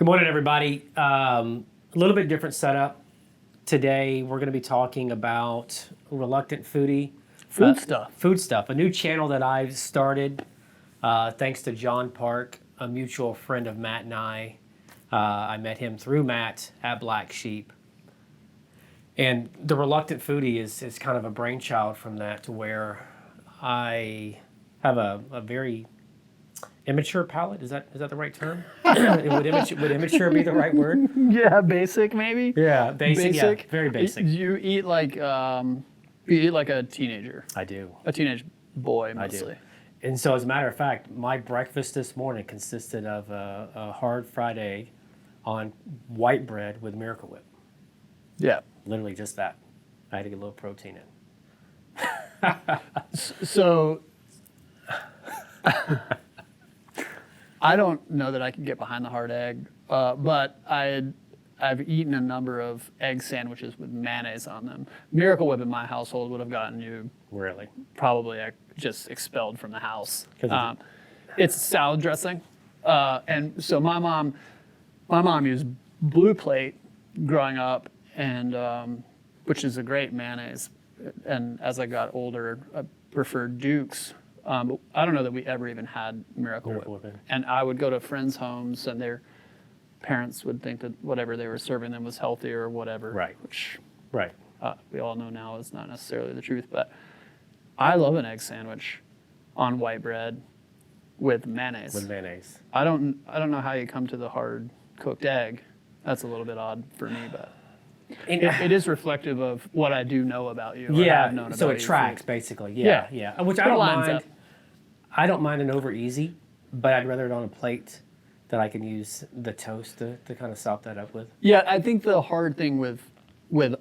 Good morning, everybody. A little bit different setup. Today, we're going to be talking about Reluctant Foodie. Food stuff. Food stuff, a new channel that I've started thanks to John Park, a mutual friend of Matt and I. I met him through Matt at Black Sheep. And the Reluctant Foodie is kind of a brainchild from that, to where I have a very immature palate. Is that the right term? would immature be the right word? Yeah, basic maybe. Yeah, basic. Yeah, very basic. You eat like a teenager. I do. A teenage boy I mostly. do. And so, as a matter of fact, my breakfast this morning consisted of a hard fried egg on white bread with Miracle Whip. Yeah. Literally just that. I had to get a little protein in. So I don't know that I can get behind the hard egg, but I've eaten a number of egg sandwiches with mayonnaise on them. Miracle Whip in my household would have gotten you Really? probably just expelled from the house. 'Cause It's salad dressing, and so my mom used Blue Plate growing up, and which is a great mayonnaise. And as I got older, I preferred Duke's. But I don't know that we ever even had Miracle Whip. And I would go to friends' homes, and their parents would think that whatever they were serving them was healthy or whatever. Right. Which Right. we all know now is not necessarily the truth. But I love an egg sandwich on white bread with mayonnaise. With mayonnaise. I don't know how you come to the hard cooked egg. That's a little bit odd for me, but it is reflective of what I do know about you. Or have known so about it you. tracks basically. Yeah. Which I It don't lines mind. up. I don't mind an over easy, but I'd rather it on a plate that I can use the toast to kind of sop that up with. Yeah, I think the hard thing with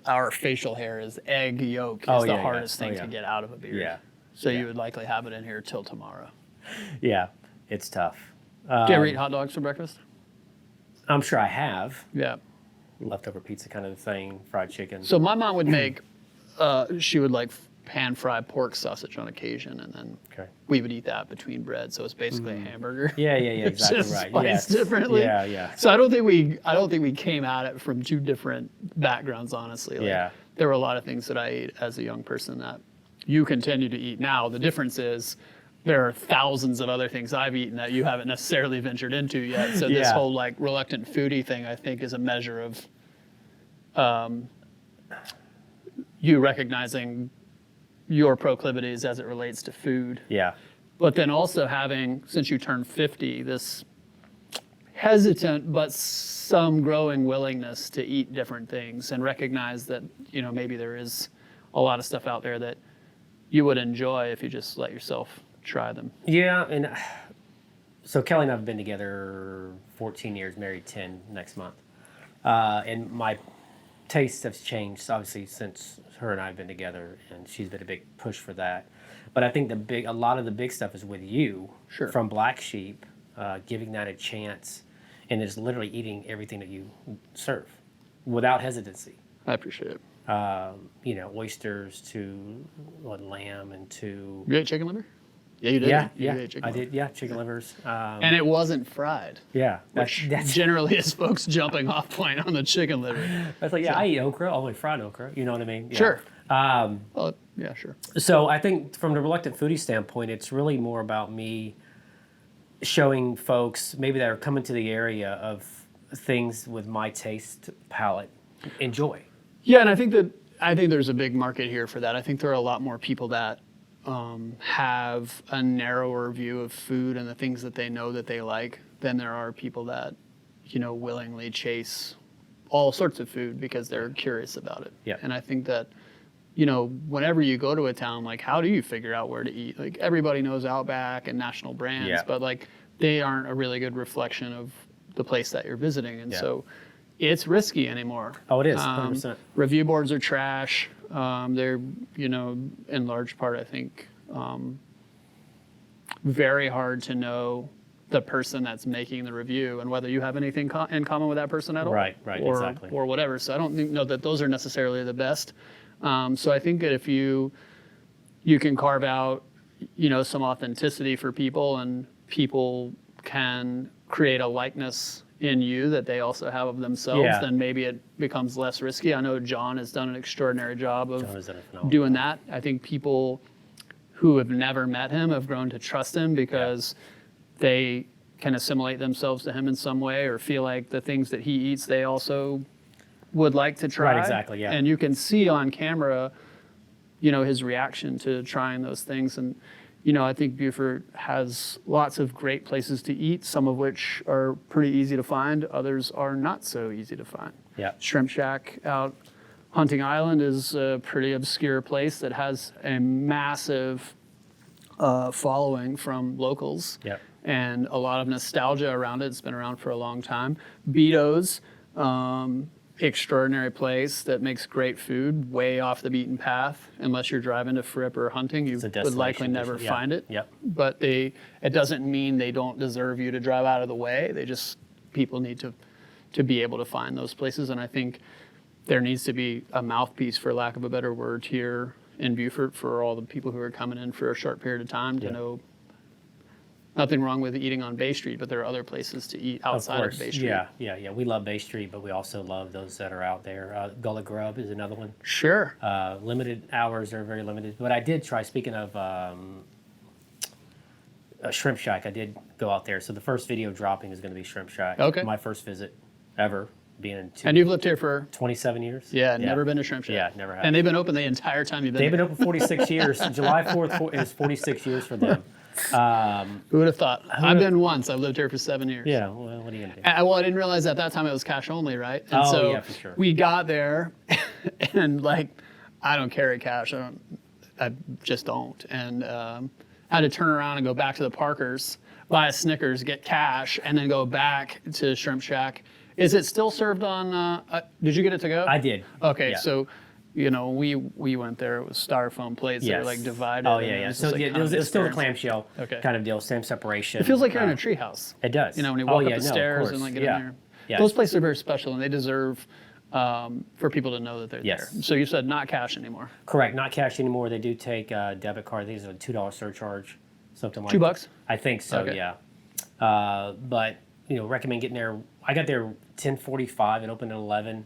our facial hair is egg yolk is the hardest thing to get out of a beard. Yeah. So you would likely have it in here till tomorrow. Yeah, it's tough. Do you ever eat hot dogs for breakfast? I'm sure I have. Yeah. Leftover pizza kind of thing, fried chicken. So my mom would make, she would like pan fry pork sausage on occasion, and then we would eat that between bread. So it's basically a hamburger. Yeah, exactly just right. Spiced differently. Yeah. So I don't think we came at it from two different backgrounds, honestly. Like, there were a lot of things that I ate as a young person that you continue to eat now. The difference is there are thousands of other things I've eaten that you haven't necessarily ventured into yet. So this whole like reluctant foodie thing, I think, is a measure of you recognizing your proclivities as it relates to food. Yeah. But then also having, since you turned 50, this hesitant but some growing willingness to eat different things and recognize that, maybe there is a lot of stuff out there that you would enjoy if you just let yourself try them. Yeah, and so Kelly and I have been together 14 years, married 10 next month. And my tastes have changed, obviously, since her and I have been together, and she's been a big push for that. But I think a lot of the big stuff is with you from Black Sheep, giving that a chance, and just literally eating everything that you serve without hesitancy. I appreciate it. Oysters to lamb and to... You ate chicken liver? Yeah, you did. Yeah, ate chicken I liver. did. Yeah, chicken livers. And it wasn't fried. Yeah, Which generally is folks' jumping off point on the chicken liver. That's like, I eat okra, only fried okra. You know what I mean? Yeah. Sure. Yeah, sure. So I think from the Reluctant Foodie standpoint, it's really more about me showing folks maybe that are coming to the area of things with my taste palette enjoy. Yeah, and I think there's a big market here for that. I think there are a lot more people that have a narrower view of food and the things that they know that they like than there are people that, willingly chase all sorts of food because they're curious about it. Yeah. And I think that, whenever you go to a town, like, how do you figure out where to eat? Like, everybody knows Outback and national brands, but like, they aren't a really good reflection of the place that you're visiting. And so it's risky anymore. Oh, it is, 100%. Review boards are trash. They're, in large part, I think, very hard to know the person that's making the review and whether you have anything in common with that person at all. Right, exactly. Or whatever. So I don't know that those are necessarily the best. So I think that if you can carve out, some authenticity for people, and people can create a likeness in you that they also have of themselves, Yeah. then maybe it becomes less risky. I know John has done an extraordinary job of John has done a phenomenal doing that. I think people who have never met him have grown to trust him because they can assimilate themselves to him in some way, or feel like the things that he eats they also would like to try. Right, exactly, yeah. And you can see on camera, you know, his reaction to trying those things. And, you know, I think Beaufort has lots of great places to eat, some of which are pretty easy to find, others are not so easy to find. Yeah. Shrimp Shack out Hunting Island is a pretty obscure place that has a massive following from locals. Yep. And a lot of nostalgia around it. It's been around for a long time. Beto's, extraordinary place that makes great food, way off the beaten path. Unless you're driving to Fripp or Hunting, you It's a would likely destination never dish, yeah. find it. Yep. But it doesn't mean they don't deserve you to drive out of the way. People need to be able to find those places. And I think there needs to be a mouthpiece, for lack of a better word, here in Beaufort for all the people who are coming in for a short period of time to know nothing wrong with eating on Bay Street, but there are other places to eat outside of Bay Street. Yeah. We love Bay Street, but we also love those that are out there. Gullah Grub is another one. Sure. Limited hours are very limited. But I did try, speaking of a Shrimp Shack, I did go out there. So the first video dropping is going to be Shrimp Shack. Okay. My first visit ever, being in And you've lived here for 27 years. never been to Shrimp Shack. Yeah, never have. And they've been open the entire time you've been They've been here. open 46 years. July 4th is 46 years for them. Who would have thought? I've been once. I've lived here for 7 years. Yeah, well, what are you going to do? Well, I didn't realize at that time it was cash only, right? And so yeah, for sure. we got there, and like, I don't carry cash. I just don't. And had to turn around and go back to the Parkers, buy a Snickers, get cash, and then go back to Shrimp Shack. Is it still served on? Did you get it to go? I did. Okay, Yeah. so. You know, we went there. It was styrofoam plates that were like divided. Oh, and yeah. was So just, like, it was still a transparent. clamshell kind of deal, same separation. It feels like you're in a treehouse. It does. You know, when you walk up the of stairs and course. like get in there. Yeah. Those places are very special, and they deserve for people to know that they're Yes. there. So you said not cash anymore. Correct. Not cash anymore. They do take debit card. I think it's a $2 surcharge, something like $2? I think so, Okay. yeah. But, you know, recommend getting there. I got there 10:45 and opened at 11.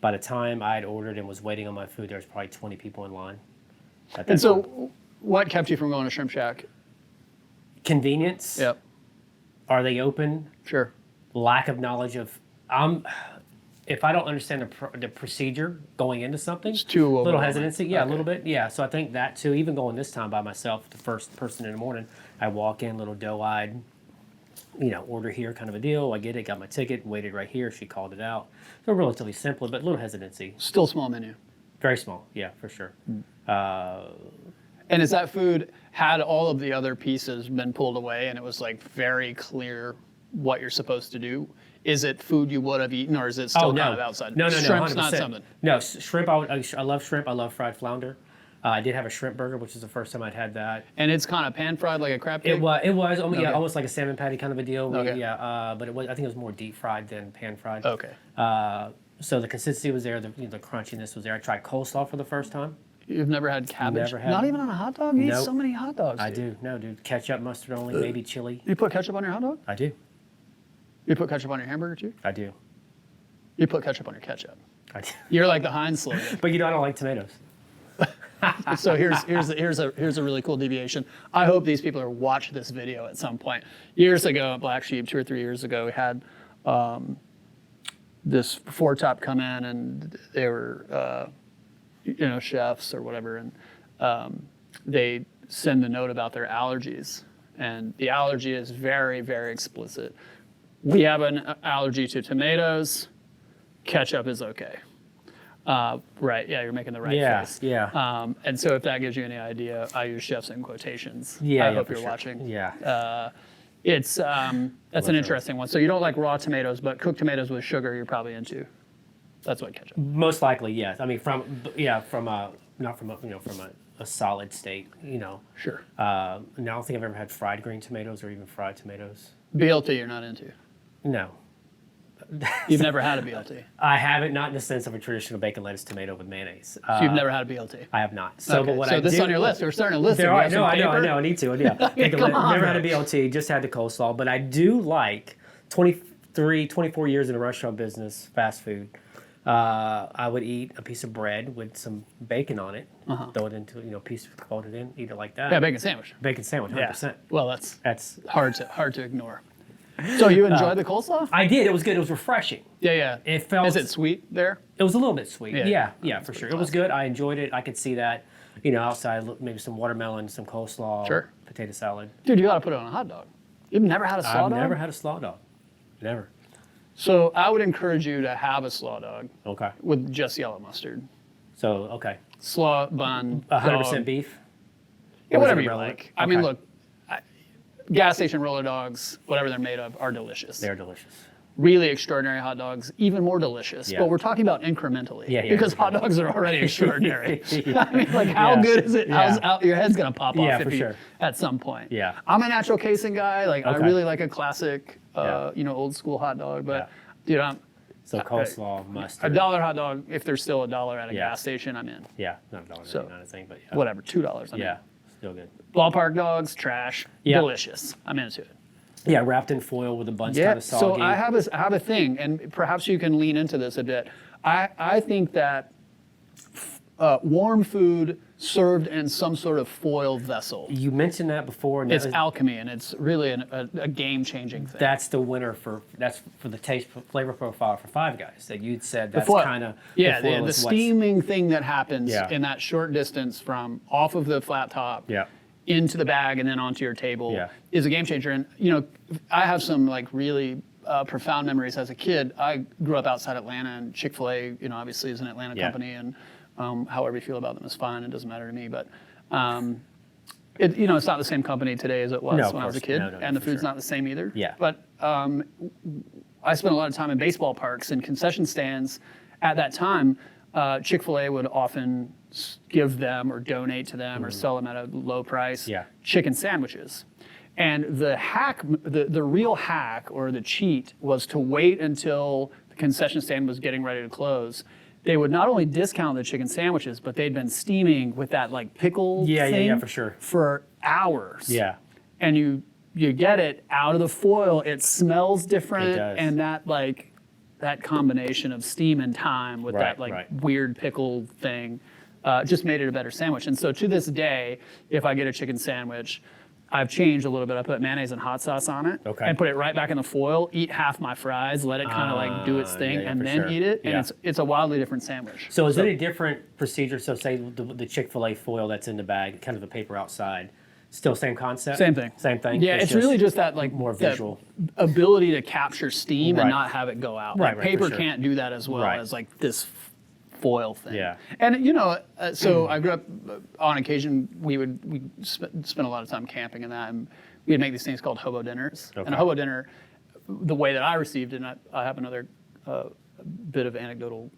By the time I had ordered and was waiting on my food, there was probably 20 people in line. At that And time. so, what kept you from going to Shrimp Shack? Convenience. Yep. Are they open? Sure. Lack of knowledge of. If I don't understand the procedure going into something, It's too little overwhelming. hesitancy. Yeah, Okay. a little bit. Yeah, so I think that too. Even going this time by myself, the first person in the morning, I walk in, little doe-eyed, you know, order here kind of a deal. I get it, got my ticket, waited right here. She called it out. So relatively simple, but little hesitancy. Still small menu. Very small, yeah, for sure. And is that food, had all of the other pieces been pulled away and it was like very clear what you're supposed to do? Is it food you would have eaten, or is it still kind of outside? No, Shrimp's not 100%. something. No, shrimp, I love shrimp. I love fried flounder. I did have a shrimp burger, which is the first time I'd had that. And it's kind of pan fried like a crab cake? It was Okay. yeah, almost like a salmon patty kind of a deal. Okay. Yeah, but I think it was more deep fried than pan fried. Okay. So the consistency was there, the crunchiness was there. I tried coleslaw for the first time. You've never had cabbage? Never had- Not even on a hot dog? You eat Nope. so many hot dogs. I do. No, dude. Ketchup, mustard only, maybe chili. You put ketchup on your hot dog? I do. You put ketchup on your hamburger too? I do. You put ketchup on your ketchup. I do. You're like the Heinz slogan. But I don't like tomatoes. So here's a really cool deviation. I hope these people are watch this video at some point. Years ago at Black Sheep, 2 or 3 years ago, we had this four top come in, and they were chefs or whatever, and they send a note about their allergies, and the allergy is very, very explicit. We have an allergy to tomatoes. Ketchup is okay. Right, yeah, you're making the right face. Yeah. And so if that gives you any idea, I use chefs in quotations. Yeah, I yeah, hope for you're sure. watching. Yeah. That's an interesting one. So you don't like raw tomatoes, but cooked tomatoes with sugar you're probably into. That's what ketchup. Most likely, yes. I mean, from a solid state, Sure. And I don't think I've ever had fried green tomatoes or even fried tomatoes. BLT you're not into. No. You've never had a BLT. I haven't, not in the sense of a traditional bacon, lettuce, tomato with mayonnaise. So you've never had a BLT. I have not. So, Okay, but what so I this do, is on your list. We're starting a list. There here. You are, have some I paper? know, I need to. Yeah, Come on, never had a man. BLT, just had the coleslaw. But I do like 20 24 years in the restaurant business, fast food, I would eat a piece of bread with some bacon on it, throw it into, piece, fold it in, eat it like that. Yeah, bacon sandwich. Bacon sandwich, 100%. Yeah. Well, That's hard to ignore. So you enjoy the coleslaw? I did. It was good. It was refreshing. Yeah. It felt. Is it sweet there? It was a little bit sweet. Yeah. Yeah, for sure. It was good. I enjoyed it. I could see that, outside, maybe some watermelon, some coleslaw, Sure. potato salad. Dude, you got to put it on a hot dog. You've never had a slaw I've dog? never had a slaw dog. Never. So I would encourage you to have a slaw dog Okay. with just yellow mustard. So, okay. Slaw bun, 100% dog. beef? Yeah, Or is whatever it you relevant? like. I mean, Okay. look, gas station roller dogs, whatever they're made of, are delicious. They're delicious. Really extraordinary hot dogs, even more delicious. Yeah. But we're talking about incrementally. Yeah, because hot dogs are already extraordinary. Yeah. I mean, like, how Yeah. good is it? Yeah. Your head's going to pop off Yeah, if for you, sure. at some point. Yeah. I'm a natural casing guy. Like, I Okay. really like a classic, Yeah. old school hot dog. But, dude, So coleslaw, mustard. a $1 hot dog, if there's still $1 at a Yeah. gas station, I'm in. Yeah, not $1.99, I think, but yeah. Whatever, $2, I'm in. Yeah, still good. Ballpark dogs, trash, Yeah. delicious. I'm into it. Yeah, wrapped in foil with a bunch Yeah. kind of soggy. So I have a thing, and perhaps you can lean into this a bit. I think that warm food served in some sort of foil vessel. You mentioned that before. And It's alchemy, and it's really a game-changing thing. that's the winner for the taste flavor profile for Five Guys that you'd said that's foil. kind of the steaming thing that happens Yeah. in that short distance from off of the flat top Yeah. into the bag and then onto your table Yeah. is a game changer. And I have some like really profound memories as a kid. I grew up outside Atlanta, and Chick-fil-A, obviously is an Atlanta Yeah. company, and however you feel about them is fine. It doesn't matter to me, but. It's not the same company today as it was No, of when I was a course. kid, No, and the for food's sure. not the same either. Yeah. But I spent a lot of time in baseball parks and concession stands. At that time, Chick-fil-A would often give them or donate to them or sell them at a low price Yeah. chicken sandwiches. And the hack, the real hack or the cheat was to wait until the concession stand was getting ready to close. They would not only discount the chicken sandwiches, but they'd been steaming with that like pickle thing for sure. for hours. Yeah. And you get it out of the foil, it smells different, It does. and that combination of steam and time with that Right. weird pickle thing just made it a better sandwich. And so to this day, if I get a chicken sandwich, I've changed a little bit. I put mayonnaise and hot sauce on it, Okay. and put it right back in the foil. Eat half my fries, let it kind of like do its thing, yeah, and for then sure. eat it. And Yeah. it's a wildly different sandwich. So is it a different procedure? So say the Chick-fil-A foil that's in the bag, kind of the paper outside, still same concept? Same thing. Same thing? Yeah, it's really just that like more that visual. ability to capture steam and Right. not have it go out. Right, Like, right, for paper sure. can't do that as well Right. as like this foil thing. Yeah. And so I grew up on occasion we spent a lot of time camping and that, and we'd make these things called hobo dinners. Okay. And a hobo dinner, the way that I received it, and I have another bit of anecdotal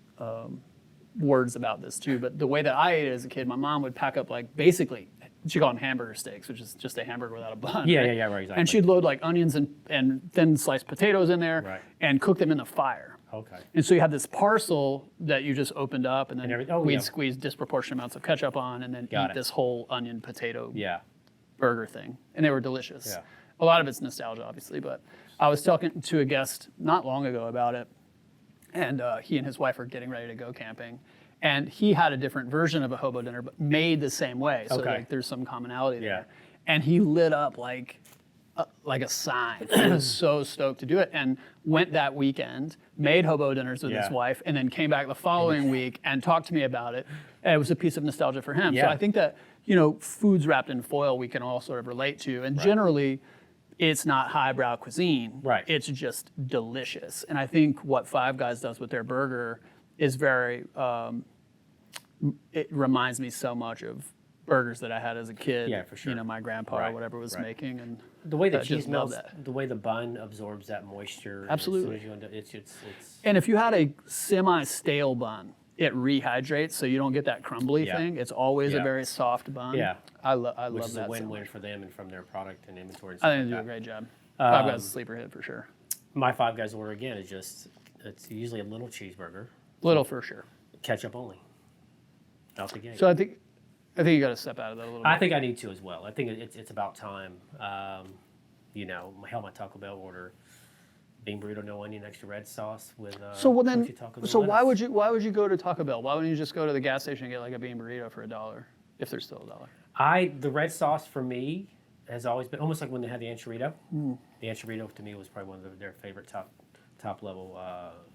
words about this too, but the way that I ate it as a kid, my mom would pack up like basically, she called them hamburger steaks, which is just a hamburger without a bun. Yeah, right? yeah, right, exactly. And she'd load like onions and thin sliced potatoes in there Right. and cook them in the fire. Okay. And so you had this parcel that you just opened up, and then oh, we'd yeah. squeeze disproportionate amounts of ketchup on, and then Got eat it. this whole onion potato Yeah. burger thing. And they were delicious. Yeah. A lot of it's nostalgia, obviously, but I was talking to a guest not long ago about it, and he and his wife are getting ready to go camping. And he had a different version of a hobo dinner, but made the same way. So Okay. like, there's some commonality Yeah. there. And he lit up like a sign. He was so stoked to do it, and went that weekend, made hobo dinners with his Yeah. wife, and then came back the following week and talked to me about it. And it was a piece of nostalgia for him. So Yeah. I think that foods wrapped in foil we can all sort of relate to, and generally, it's not highbrow cuisine. Right. It's just delicious. And I think what Five Guys does with their burger is very. It reminds me so much of burgers that I had as a kid. Yeah, for sure. My grandpa or Right, whatever was right. making, and The way the I cheese just love melts, that. the way the bun absorbs that moisture. and Absolutely. As soon as you end up, it's And if you had a semi-stale bun, it rehydrates, so you don't get that crumbly Yeah. thing. It's always a Yeah. very soft bun. Yeah. I which love is that. a win-win so much. for them and from their product and inventory. And I stuff think they do a like great job. Five Guys Um, is a sleeper hit for sure. that. My Five Guys order again is it's usually a little cheeseburger, Little for sure. ketchup only, out the gate. So I think you got to step out of that a little bit. I think I need to as well. I think it's about time. Hell, my Taco Bell order bean burrito, no onion, extra red sauce with So well then, tortilla tacos and so why lettuce. would you go to Taco Bell? Why wouldn't you just go to the gas station and get like a bean burrito for $1 if there's still $1? The red sauce for me has always been almost like when they had the anchorito. The anchorito to me was probably one of their favorite top level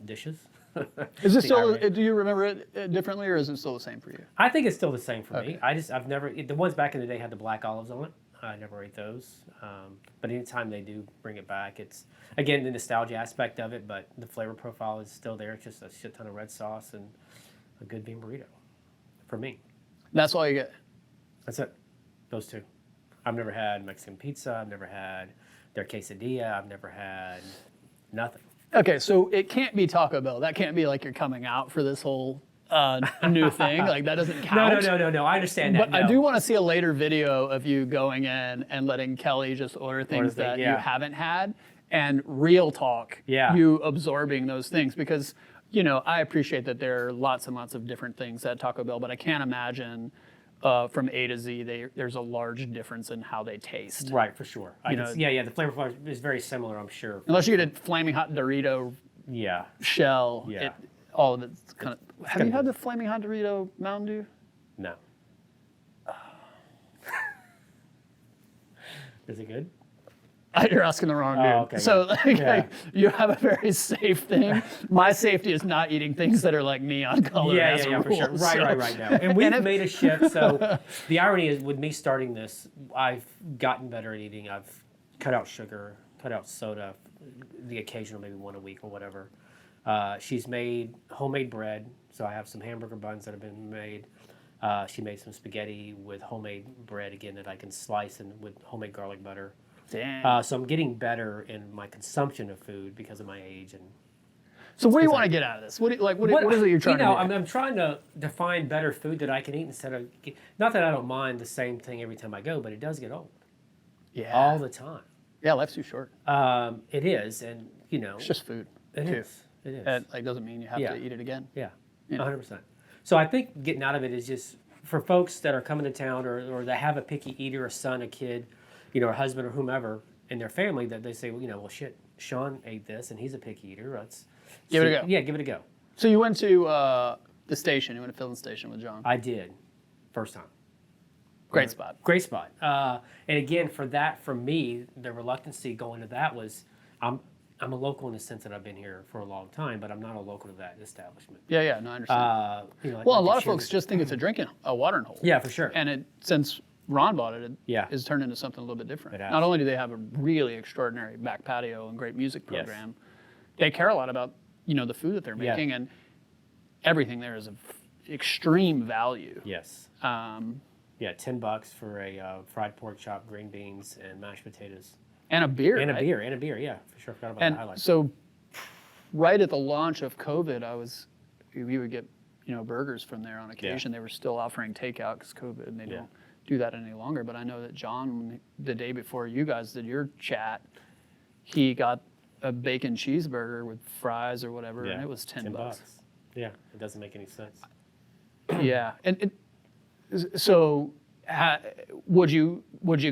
dishes. Is this The still? irony. Do you remember it differently, or is it still the same for you? I think it's still the same for Okay. me. I've never the ones back in the day had the black olives on it. I never ate those. But anytime they do bring it back, it's again the nostalgia aspect of it, but the flavor profile is still there. It's just a shit ton of red sauce and a good bean burrito for me. That's all you get. That's it. Those two. I've never had Mexican pizza. I've never had their quesadilla. I've never had nothing. Okay, so it can't be Taco Bell. That can't be like you're coming out for this whole new thing. Like that doesn't count. No. I understand that. But I no. do want to see a later video of you going in and letting Kelly just order things that you yeah. haven't had, and real talk, Yeah. you absorbing those things. Because, I appreciate that there are lots and lots of different things at Taco Bell, but I can't imagine from A to Z, there's a large difference in how they taste. Right, for sure. You know- The flavor profile is very similar, I'm sure. Unless you get a flaming hot Dorito Yeah. shell, Yeah. all of it's kind of. Have you gonna had be- the flaming hot Dorito Mountain Dew? No. Is it good? You're asking the wrong dude. Oh, okay, So good. Yeah. you have a very safe thing. My safety is not eating things that are like neon colored. Yeah, as for sure. rules. Right now. And we've And if- made a shift. So the irony is, with me starting this, I've gotten better at eating. I've cut out sugar, cut out soda, the occasional maybe one a week or whatever. She's made homemade bread. So I have some hamburger buns that have been made. She made some spaghetti with homemade bread again that I can slice and with homemade garlic butter. Damn. So I'm getting better in my consumption of food because of my age and. So what do you want to get out of this? What is it you're trying to do? I'm trying to find better food that I can eat instead of. Not that I don't mind the same thing every time I go, but it does get old Yeah. all the time. Yeah, life's too short. It is, and It's just food. it too. is. It is. It doesn't mean you have Yeah. to eat it again. Yeah, Yeah. 100%. So I think getting out of it is just for folks that are coming to town or that have a picky eater, a son, a kid, a husband or whomever in their family that they say, well, shit, Sean ate this and he's a picky eater. Let's Give it a go. Yeah, give it a go. So you went to the station. You went to filling station with John. I did, first time. Great spot. Great spot. And again, for me, the reluctancy going to that was, I'm a local in the sense that I've been here for a long time, but I'm not a local to that establishment. Yeah, no, I understand. Like Well, a my lot of children- folks just think it's a watering hole. Yeah, for sure. And since Ron bought it, Yeah. has turned into something a little bit different. It has. Not only do they have a really extraordinary back patio and great music Yes. program, they care a lot about the food that they're Yeah. making, and everything there is of extreme value. Yes. Um, Yeah, $10 for a fried pork chop, green beans, and mashed potatoes. and a beer. And a right? beer, yeah, for sure. Forgot about the And highlights. so, right at the launch of COVID, we would get burgers from there on occasion. They were still offering takeout because COVID, and they Yeah. don't do that any longer. But I know that John, the day before you guys did your chat, he got a bacon cheeseburger with fries or whatever, and it was $10. Yeah, it doesn't make any sense. Yeah, and so would you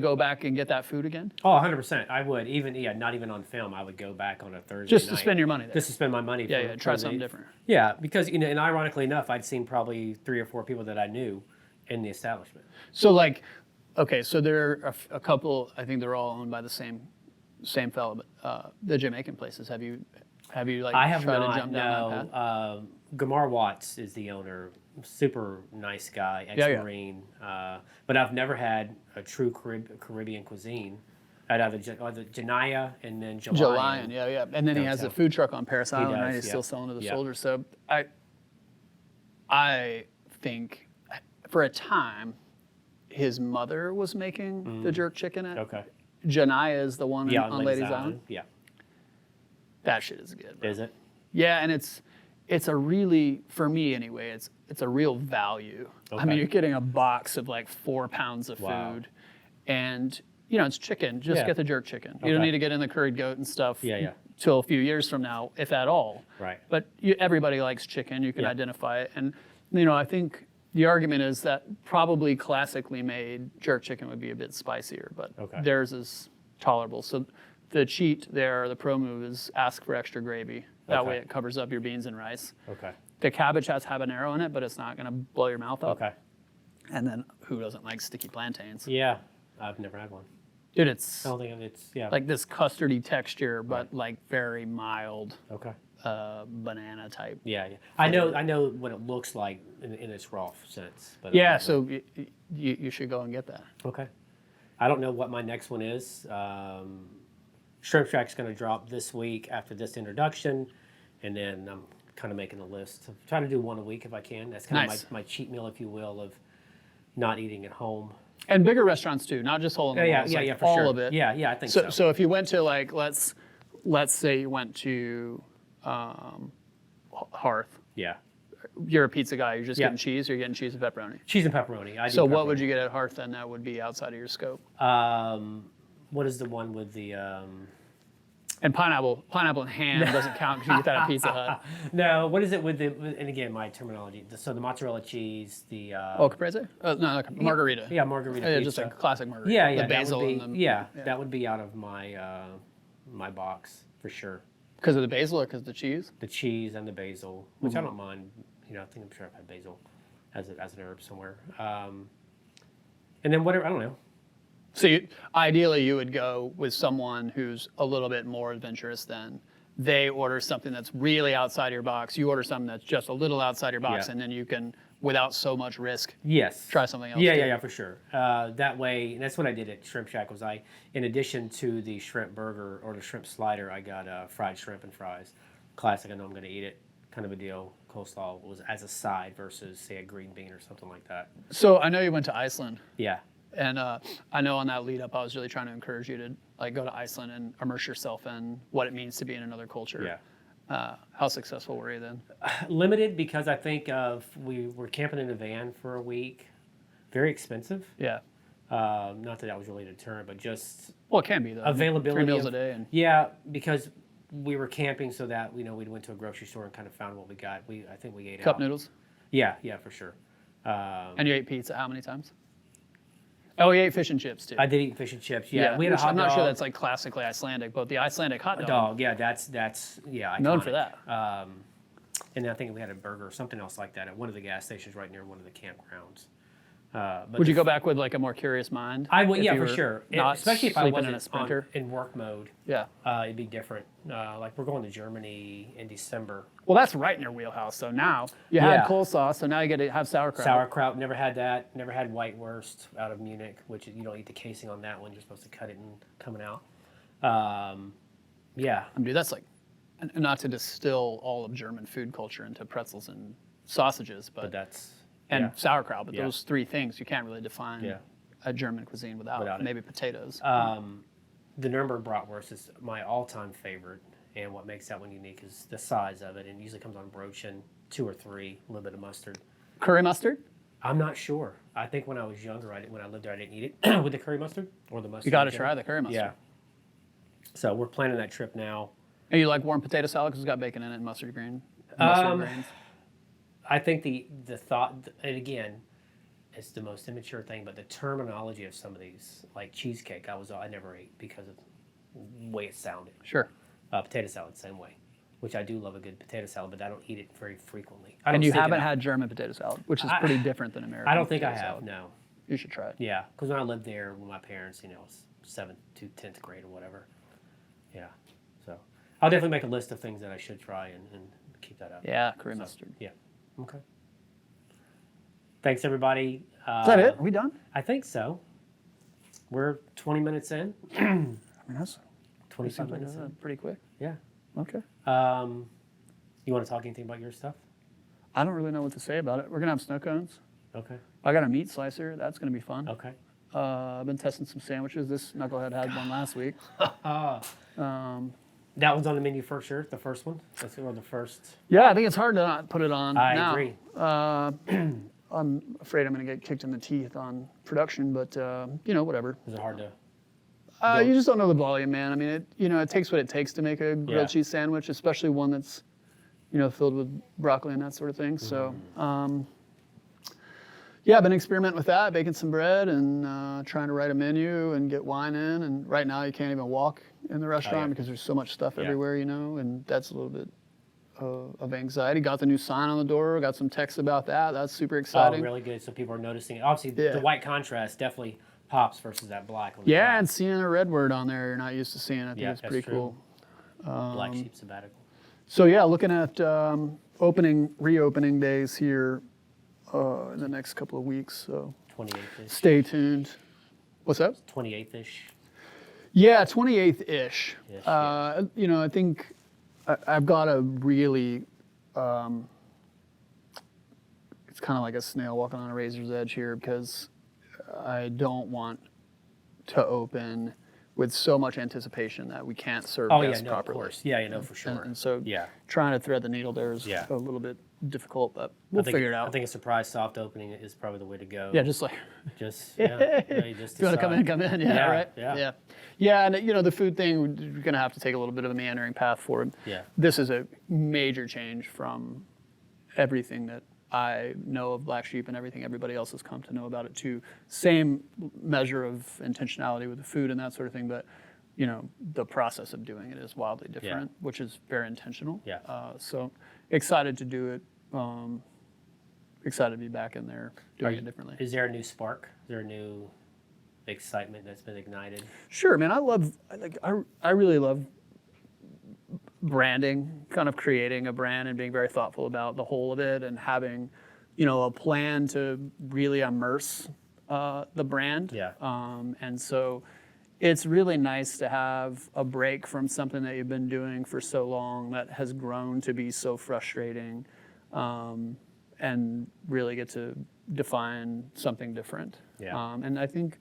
go back and get that food again? Oh, 100%. I would. Not even on film. I would go back on a Thursday Just to night. spend your money there. Just to spend my money. Yeah, try for something different. Yeah, because, and ironically enough, I'd seen probably 3 or 4 people that I knew in the establishment. So okay, so there are a couple. I think they're all owned by the same fellow, but the Jamaican places. Have you I have tried not, to jump down that path? no. Gamar Watts is the owner. Super nice guy, Yeah. ex-Marine. But I've never had a true Caribbean cuisine. I'd either Janaya and then Jalion. Jalion, yeah. And then he has a Downtown. food truck on Paris Island, does, right? He's yeah. still selling to the Yeah. soldiers. So I think for a time, his mother was making the jerk chicken at. Okay. Janaya is the one Yeah, on Ladies Island. Yeah. That shit is good. Bro. Is it? Yeah, and it's a really, for me anyway, it's a real value. I Okay. mean, you're getting a box of like 4 pounds of Wow. food, and it's chicken. Just Yeah. get the jerk chicken. You don't Okay. need to get in the curried goat and stuff. Yeah. Till a few years from now, if at all. Right. But everybody likes chicken. You can Yeah. identify it, and I think the argument is that probably classically made jerk chicken would be a bit spicier, but Okay. theirs is tolerable. So the cheat there, the pro move is ask for extra gravy. That Okay. way it covers up your beans and rice. Okay. The cabbage has habanero in it, but it's not going to blow your mouth up. Okay. And then who doesn't like sticky plantains? Yeah. I've never had one. Dude, it's I don't think it's, yeah. like this custardy texture, but like very mild Okay. banana type. Yeah, yeah. I know what it looks like in its raw sense. But Yeah, so you should go and get that. okay. I don't know what my next one is. Shrimp Shack's going to drop this week after this introduction, and then I'm kind of making a list. I'm trying to do one a week if I can. That's kind Nice. of my cheat meal, if you will, of not eating at home. And bigger restaurants too, not just hole in the walls, like for all sure. of it. Yeah, yeah, I think so. So if you went to like let's say you went to Hearth, Yeah, you're a pizza guy. You're just Yeah. getting cheese. Or you're getting cheese and pepperoni. cheese and pepperoni. I do So what pepperoni. would you get at Hearth then? That would be outside of your scope. What is the one with the? And pineapple and ham doesn't count because you get that at Pizza Hut. No, what is it with the? And again, my terminology. So the mozzarella cheese, the. Oh, caprese? No, margarita. Yeah, margarita Yeah, pizza. just a classic margarita. Yeah, yeah, The basil that would be, and the, yeah, that would be out of my my box for sure. Because of the basil or because of the cheese? The cheese and the basil, which I don't mind. You know, I think I'm sure I've had basil as an herb somewhere. And then whatever, I don't know. So ideally, you would go with someone who's a little bit more adventurous than they order something that's really outside your box. You order something that's just a little outside your box, Yeah. and then you can, without so much risk, Yes. try something else. Yeah, too. yeah, yeah, for sure. That way, and that's what I did at Shrimp Shack. Was in addition to the shrimp burger or the shrimp slider, I got fried shrimp and fries. Classic. I know I'm going to eat it. Kind of a deal. Coleslaw was as a side versus say a green bean or something like that. So I know you went to Iceland, Yeah. and I know on that lead up, I was really trying to encourage you to like go to Iceland and immerse yourself in what it means to be in another culture. Yeah. How successful were you then? Limited because I think we were camping in a van for a week. Very expensive. Yeah. Not that that was really a deterrent, but just Well, it can be though. availability. 3 meals of- a day, and Yeah, because we were camping so that we went to a grocery store and kind of found what we got. I think we ate cup out. noodles. Yeah, yeah, for sure. And you ate pizza how many times? Oh, you ate fish and chips too. I did eat fish and chips. Yeah, we had which a hot I'm not dog. sure that's like classically Icelandic, but the Icelandic hot dog. Yeah, that's yeah. Known iconic. for that. And I think we had a burger or something else like that at one of the gas stations right near one of the campgrounds. But Would you go back with like a more curious mind? I would, if yeah, you for were sure. Not Especially if I sleeping wasn't in a sprinter. in work mode. Yeah. It'd be different. Like we're going to Germany in December. Well, that's right in your wheelhouse. So now you had Yeah. coleslaw, so now you get to have sauerkraut. Sauerkraut, never had that. Never had white wurst out of Munich, which you don't eat the casing on that one. You're supposed to cut it and coming out. Yeah, Dude, that's like, and not to distill all of German food culture into pretzels and sausages, but but that's and yeah. sauerkraut. But Yeah. those three things you can't really define Yeah. a German cuisine without Without it. maybe potatoes. The Nuremberg bratwurst is my all-time favorite, and what makes that one unique is the size of it. And it usually comes on brochen, 2 or 3, a little bit of mustard. Curry mustard? I'm not sure. I think when I was younger, when I lived there, I didn't eat it with the curry mustard or the mustard. You got to in general. try the curry mustard. Yeah. So we're planning that trip now. And you like warm potato salad because it's got bacon in it and mustard grains. I think the thought, and again, it's the most immature thing, but the terminology of some of these, like cheesecake, I never ate because of the way it sounded. Sure. Potato salad, same way, which I do love a good potato salad, but I don't eat it very frequently. And you haven't had German potato salad, which is pretty different than American. I don't think I potato have. salad. No. You should try it. Yeah, because when I lived there with my parents, it was 7th to 10th grade or whatever. Yeah. So I'll definitely make a list of things that I should try and keep that up. Yeah, curry mustard. Yeah. Okay. Thanks, everybody. Is that it? Are we done? I think so. We're 20 minutes in. I mean, that's 25 minutes in. pretty quick. Yeah. Okay. You want to talk anything about your stuff? I don't really know what to say about it. We're gonna have snow cones. Okay. I got a meat slicer. That's gonna be fun. Okay. I've been testing some sandwiches. This knucklehead had one last week. That one's on the menu for sure. The first one. That's one of the first. Yeah, I think it's hard to not put it on. I now. agree. I'm afraid I'm gonna get kicked in the teeth on production, but whatever. Is it hard to? You just don't know the volume, man. I mean, it takes what it takes to make a grilled Yeah. cheese sandwich, especially one that's, filled with broccoli and that sort of thing. So, Yeah, I've been experimenting with that, baking some bread and trying to write a menu and get wine in. And right now you can't even walk in the restaurant because there's so much stuff everywhere, and that's a little bit of anxiety. Got the new sign on the door, got some texts about that. That's super exciting. Oh, really good. So people are noticing it. Obviously, the white contrast definitely pops versus that black. On the yeah, top. and seeing a red word on there you're not used to seeing. I think it's pretty cool. Black sheep sabbatical. So yeah, looking at reopening days here in the next couple of weeks. So 28th-ish. Stay tuned. What's that? 28th-ish. Yeah, 28th-ish. Yes, I think I've got a really, it's kind of like a snail walking on a razor's edge here because I don't want to open with so much anticipation that we can't serve guests properly. Of course. Yeah, for sure. And so trying to thread the needle there is a little bit difficult, but we'll figure it out. I think a surprise soft opening is probably the way to go. Yeah, just if you want to come in, yeah, right? Yeah, and the food thing, we're going to have to take a little bit of a meandering path forward. Yeah. This is a major change from everything that I know of Black Sheep and everything everybody else has come to know about it too. Same measure of intentionality with the food and that sort of thing, but the process of doing it is wildly different, which is very intentional. Yeah. So excited to do it. Excited to be back in there doing it differently. Is there a new spark? Is there a new excitement that's been ignited? Sure, man. I really love branding, kind of creating a brand and being very thoughtful about the whole of it and having, a plan to really immerse the brand. Yeah. And so it's really nice to have a break from something that you've been doing for so long that has grown to be so frustrating, and really get to define something different. Yeah. And I think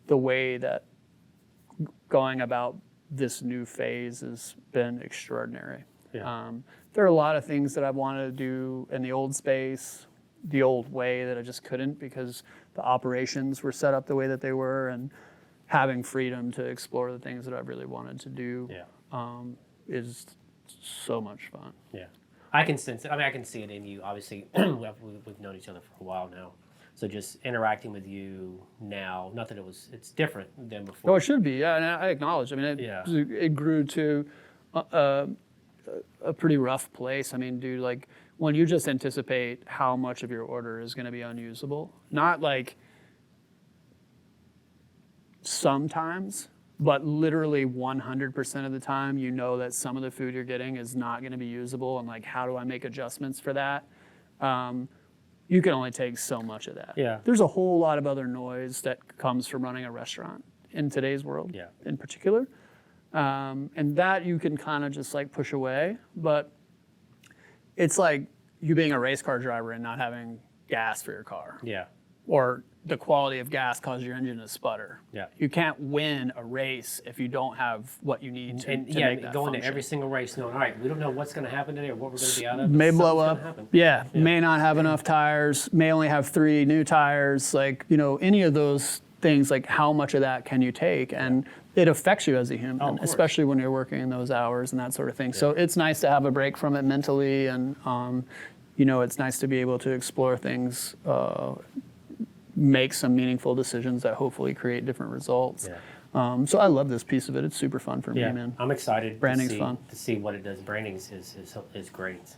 the way that going about this new phase has been extraordinary. Yeah. There are a lot of things that I wanted to do in the old space, the old way, that I just couldn't because the operations were set up the way that they were, and having freedom to explore the things that I really wanted to do is so much fun. Yeah. I can sense it. I mean, I can see it in you. Obviously, we've known each other for a while now. So just interacting with you now, not that it's different than before. Oh, it should be, yeah, and I acknowledge. I mean, it grew to a pretty rough place. I mean, dude, like when you just anticipate how much of your order is going to be unusable, not like sometimes, but literally 100% of the time, that some of the food you're getting is not going to be usable, and like, how do I make adjustments for that? You can only take so much of that. Yeah. There's a whole lot of other noise that comes from running a restaurant in today's world, in particular. And that you can kind of just like push away, but it's like you being a race car driver and not having gas for your car. Yeah. Or the quality of gas causes your engine to sputter. Yeah. You can't win a race if you don't have what you need to make that going function. to every single race knowing, all right, we don't know what's going to happen today or what we're going to be out of. May blow up. May not have enough tires, may only have 3 new tires. Like, any of those things, like how much of that can you take? And it affects you as a human, especially when you're working in those hours and that sort of thing. Yeah. So it's nice to have a break from it mentally, and it's nice to be able to explore things, make some meaningful decisions that hopefully create different results. Yeah. So I love this piece of it. It's super fun for me, man. I'm excited. Branding's fun. To see what it does. Branding is great.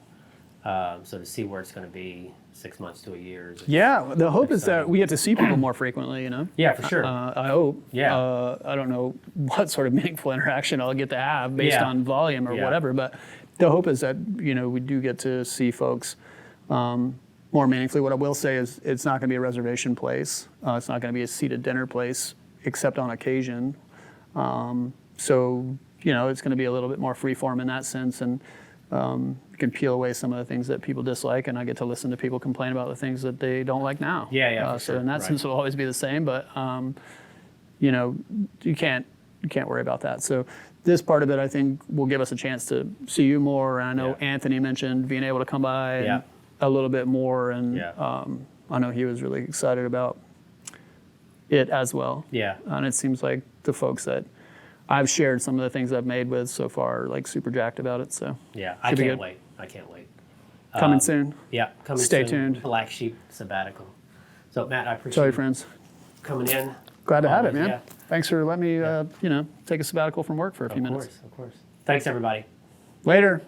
So to see where it's going to be 6 months to a year. The hope is that we get to see people more frequently, Yeah, for sure. I hope. Yeah. I don't know what sort of meaningful interaction I'll get to have based on volume or whatever, but the hope is that, we do get to see folks more meaningfully. What I will say is it's not going to be a reservation place. It's not going to be a seated dinner place, except on occasion. So, it's going to be a little bit more freeform in that sense, and you can peel away some of the things that people dislike, and I get to listen to people complain about the things that they don't like now. For so sure. in that sense, it'll always be the same, but you can't worry about that. So this part of it, I think, will give us a chance to see you more. And I know Anthony mentioned being able to come by and a little bit more, and I know he was really excited about it as well. Yeah. And it seems like the folks that I've shared some of the things I've made with so far are like super jacked about it. So I can't wait. Coming soon. Yeah, coming Stay soon. tuned. Black Sheep sabbatical. So Matt, I appreciate Sorry, you friends. coming in. Glad to have it, man. Yeah. Thanks for letting me, take a sabbatical from work for a few minutes. Of course. Thanks, everybody. Later.